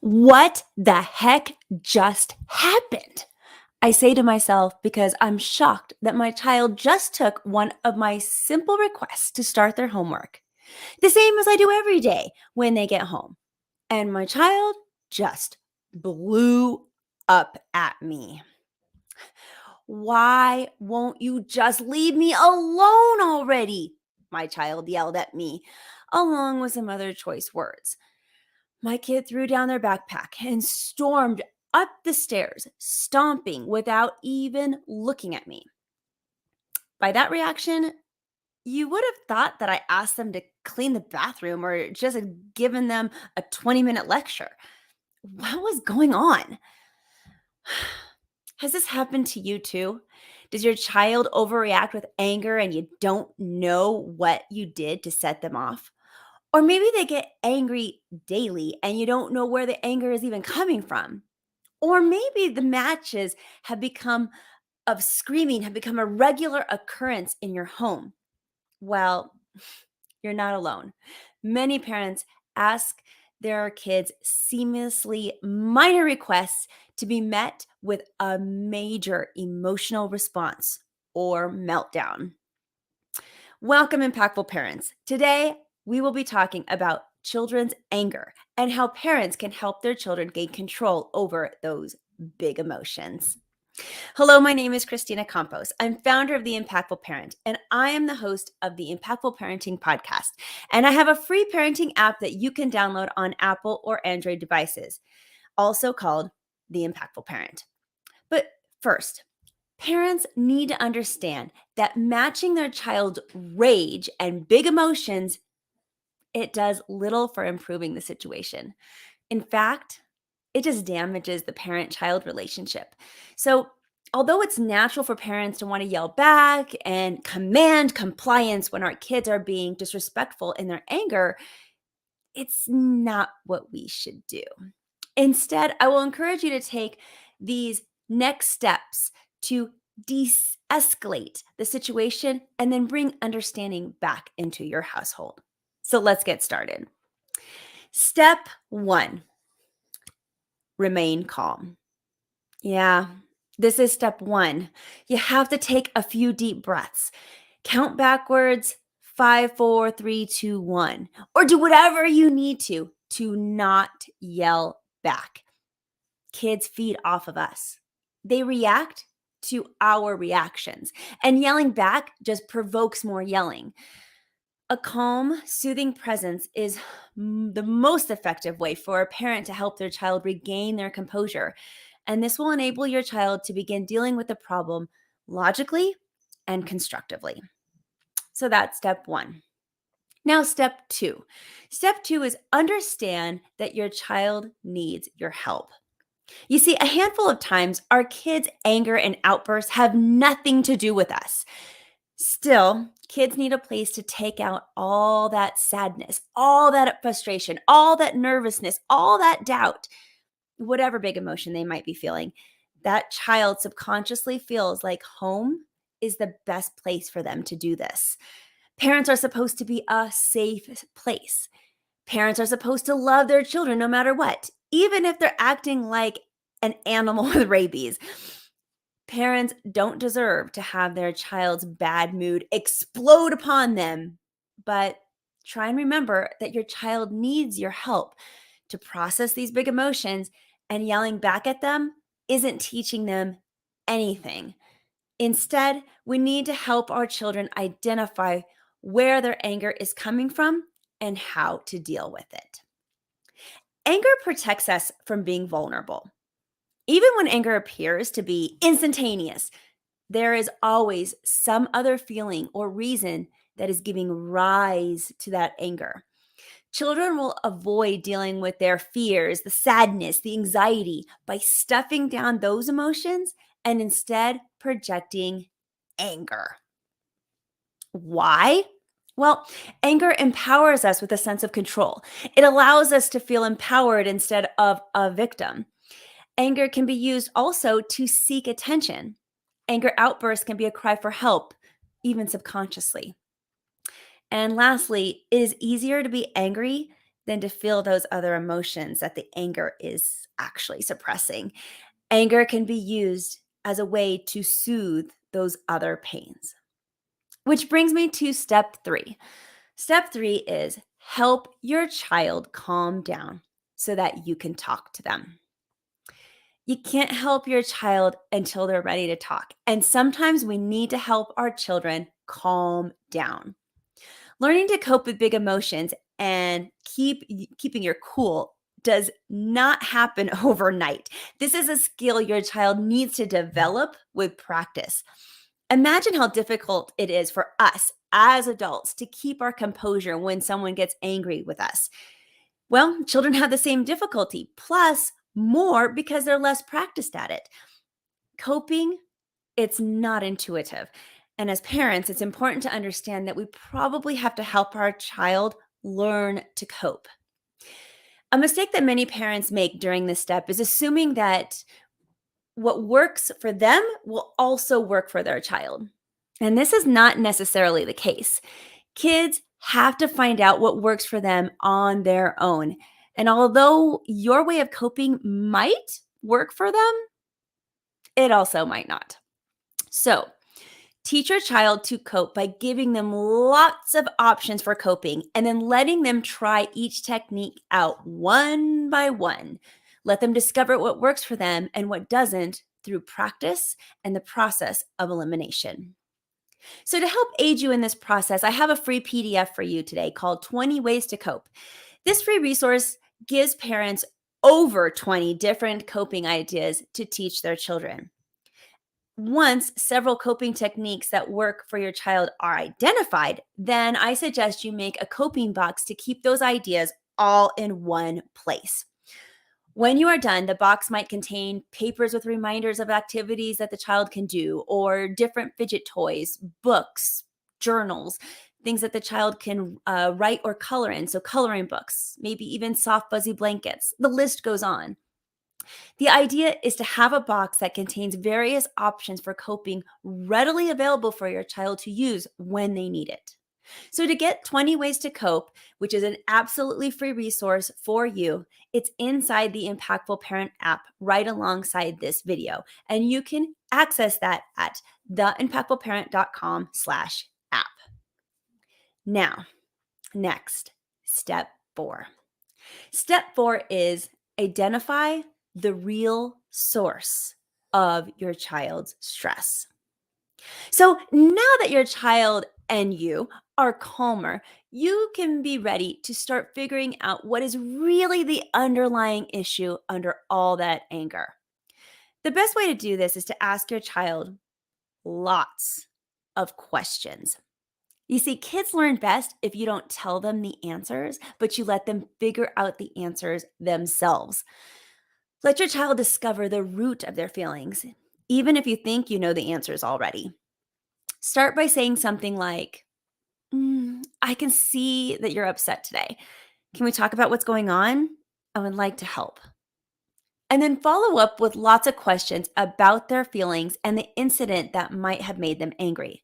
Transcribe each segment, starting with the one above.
What the heck just happened? I say to myself because I'm shocked that my child just took one of my simple requests to start their homework, the same as I do every day when they get home. And my child just blew up at me. Why won't you just leave me alone already? My child yelled at me, along with some other choice words. My kid threw down their backpack and stormed up the stairs, stomping without even looking at me. By that reaction, you would have thought that I asked them to clean the bathroom or just had given them a 20-minute lecture. What was going on? Has this happened to you too? Does your child overreact with anger and you don't know what you did to set them off? Or maybe they get angry daily and you don't know where the anger is even coming from. Or maybe the matches have become of screaming have become a regular occurrence in your home. Well, you're not alone. Many parents ask their kids seamlessly minor requests to be met with a major emotional response or meltdown. Welcome, impactful parents. Today, we will be talking about children's anger and how parents can help their children gain control over those big emotions. Hello, my name is Kristina Campos. I'm founder of The Impactful Parent, and I am the host of the Impactful Parenting Podcast. And I have a free parenting app that you can download on Apple or Android devices, also called The Impactful Parent. But first, parents need to understand that matching their child's rage and big emotions, it does little for improving the situation. In fact, it just damages the parent-child relationship. So, although it's natural for parents to want to yell back and command compliance when our kids are being disrespectful in their anger, it's not what we should do. Instead, I will encourage you to take these next steps to de-escalate the situation and then bring understanding back into your household. So let's get started. Step 1, remain calm. Yeah, this is step 1. You have to take a few deep breaths. Count backwards, 5, 4, 3, 2, 1, or do whatever you need to not yell back. Kids feed off of us. They react to our reactions, and yelling back just provokes more yelling. A calm, soothing presence is the most effective way for a parent to help their child regain their composure. And this will enable your child to begin dealing with the problem logically and constructively. So that's step 1. Now, step 2. Step 2 is understand that your child needs your help. You see, a handful of times, our kids' anger and outbursts have nothing to do with us. Still, kids need a place to take out all that sadness, all that frustration, all that nervousness, all that doubt, whatever big emotion they might be feeling. That child subconsciously feels like home is the best place for them to do this. Parents are supposed to be a safe place. Parents are supposed to love their children no matter what, even if they're acting like an animal with rabies. Parents don't deserve to have their child's bad mood explode upon them, but try and remember that your child needs your help to process these big emotions, and yelling back at them isn't teaching them anything. Instead, we need to help our children identify where their anger is coming from and how to deal with it. Anger protects us from being vulnerable. Even when anger appears to be instantaneous, there is always some other feeling or reason that is giving rise to that anger. Children will avoid dealing with their fears, the sadness, the anxiety by stuffing down those emotions and instead projecting anger. Why? Well, anger empowers us with a sense of control. It allows us to feel empowered instead of a victim. Anger can be used also to seek attention. Anger outbursts can be a cry for help, even subconsciously. And lastly, it is easier to be angry than to feel those other emotions that the anger is actually suppressing. Anger can be used as a way to soothe those other pains. Which brings me to step three. Step three is help your child calm down so that you can talk to them. You can't help your child until they're ready to talk. And sometimes we need to help our children calm down. Learning to cope with big emotions and keeping your cool does not happen overnight. This is a skill your child needs to develop with practice. Imagine how difficult it is for us as adults to keep our composure when someone gets angry with us. Well, children have the same difficulty, plus more because they're less practiced at it. Coping, it's not intuitive. And as parents, it's important to understand that we probably have to help our child learn to cope. A mistake that many parents make during this step is assuming that what works for them will also work for their child. And this is not necessarily the case. Kids have to find out what works for them on their own. And although your way of coping might work for them, it also might not. So, teach your child to cope by giving them lots of options for coping and then letting them try each technique out one by one. Let them discover what works for them and what doesn't through practice and the process of elimination. So, to help aid you in this process, I have a free PDF for you today called 20 Ways to Cope. This free resource gives parents over 20 different coping ideas to teach their children. Once several coping techniques that work for your child are identified, then I suggest you make a coping box to keep those ideas all in one place. When you are done, the box might contain papers with reminders of activities that the child can do, or different fidget toys, books, journals, things that the child can write or color in. So, coloring books, maybe even soft, fuzzy blankets. The list goes on. The idea is to have a box that contains various options for coping readily available for your child to use when they need it. So, to get 20 Ways to Cope, which is an absolutely free resource for you, it's inside the Impactful Parent app right alongside this video. And you can access that at theimpactfulparent.com/app. Now, next, step four. Step four is identify the real source of your child's stress. So now that your child and you are calmer, you can be ready to start figuring out what is really the underlying issue under all that anger. The best way to do this is to ask your child lots of questions. You see, kids learn best if you don't tell them the answers, but you let them figure out the answers themselves. Let your child discover the root of their feelings, even if you think you know the answers already. Start by saying something like, I can see that you're upset today. Can we talk about what's going on? I would like to help. And then follow up with lots of questions about their feelings and the incident that might have made them angry.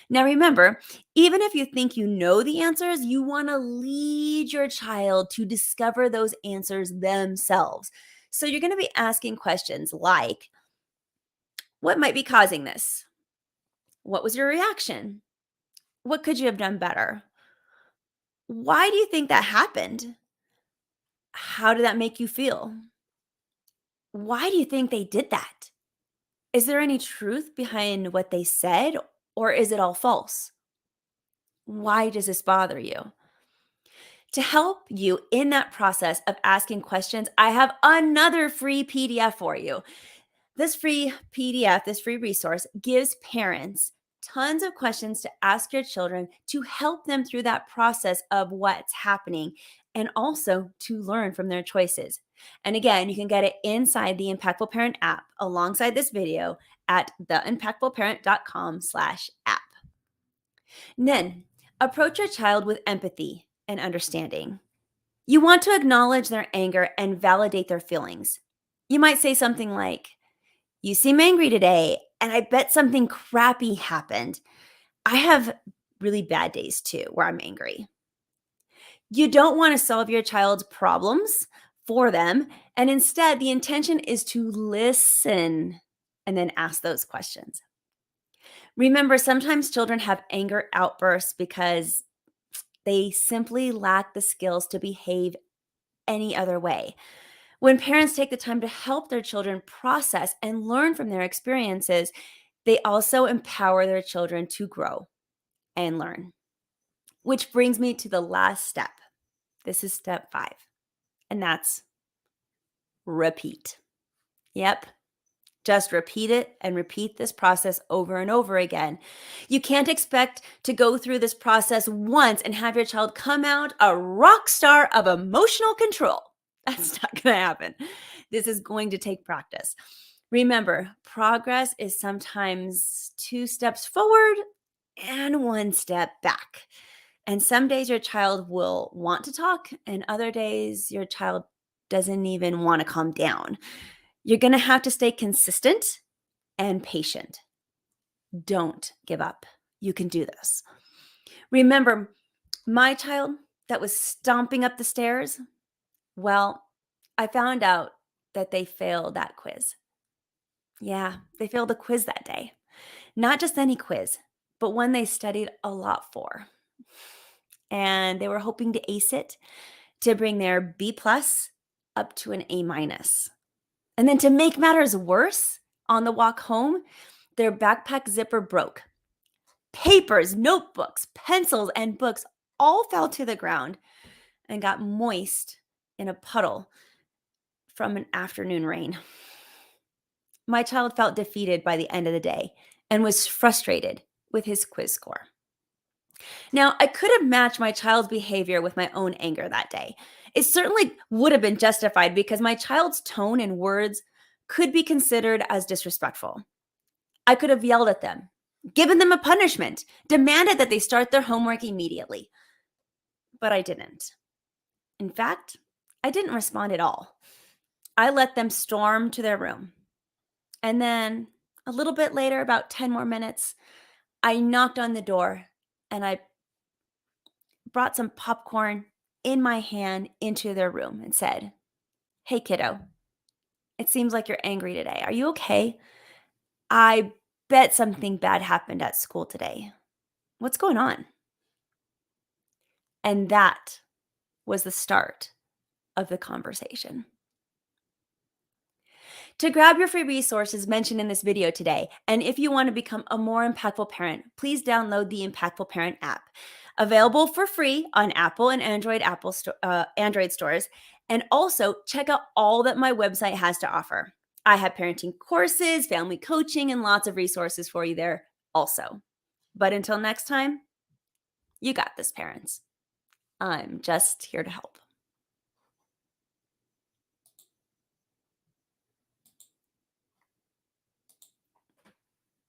Now, remember, even if you think you know the answers, you want to lead your child to discover those answers themselves. So you're going to be asking questions like, what might be causing this? What was your reaction? What could you have done better? Why do you think that happened? How did that make you feel? Why do you think they did that? Is there any truth behind what they said, or is it all false? Why does this bother you? To help you in that process of asking questions, I have another free PDF for you. This free PDF, this free resource, gives parents tons of questions to ask your children to help them through that process of what's happening and also to learn from their choices. And again, you can get it inside the Impactful Parent app alongside this video at theimpactfulparent.com/app. Then, approach your child with empathy and understanding. You want to acknowledge their anger and validate their feelings. You might say something like, you seem angry today, and I bet something crappy happened. I have really bad days too where I'm angry. You don't want to solve your child's problems for them. And instead, the intention is to listen and then ask those questions. Remember, sometimes children have anger outbursts because they simply lack the skills to behave any other way. When parents take the time to help their children process and learn from their experiences, they also empower their children to grow and learn. Which brings me to the last step. This is step 5, and that's repeat. Yep. Just repeat it and repeat this process over and over again. You can't expect to go through this process once and have your child come out a rock star of emotional control. That's not going to happen. This is going to take practice. Remember, progress is sometimes 2 steps forward and 1 step back. And some days your child will want to talk, and other days your child doesn't even want to calm down. You're going to have to stay consistent and patient. Don't give up. You can do this. Remember, my child that was stomping up the stairs, well, I found out that they failed that quiz. Yeah, they failed the quiz that day. Not just any quiz, but one they studied a lot for. And they were hoping to ace it to bring their B plus up to an A minus. And then to make matters worse, on the walk home, their backpack zipper broke. Papers, notebooks, pencils, and books all fell to the ground and got moist in a puddle from an afternoon rain. My child felt defeated by the end of the day and was frustrated with his quiz score. Now, I could have matched my child's behavior with my own anger that day. It certainly would have been justified because my child's tone and words could be considered as disrespectful. I could have yelled at them, given them a punishment, demanded that they start their homework immediately. But I didn't. In fact, I didn't respond at all. I let them storm to their room. And then a little bit later, about 10 more minutes, I knocked on the door and I brought some popcorn in my hand into their room and said, "Hey, kiddo, it seems like you're angry today. Are you okay? I bet something bad happened at school today. What's going on?" And that was the start of the conversation. To grab your free resources mentioned in this video today, and if you want to become a more impactful parent, please download the Impactful Parent app. Available for free on Apple and Android stores. And also check out all that my website has to offer. I have parenting courses, family coaching, and lots of resources for you there also. But until next time, you got this, parents. I'm just here to help.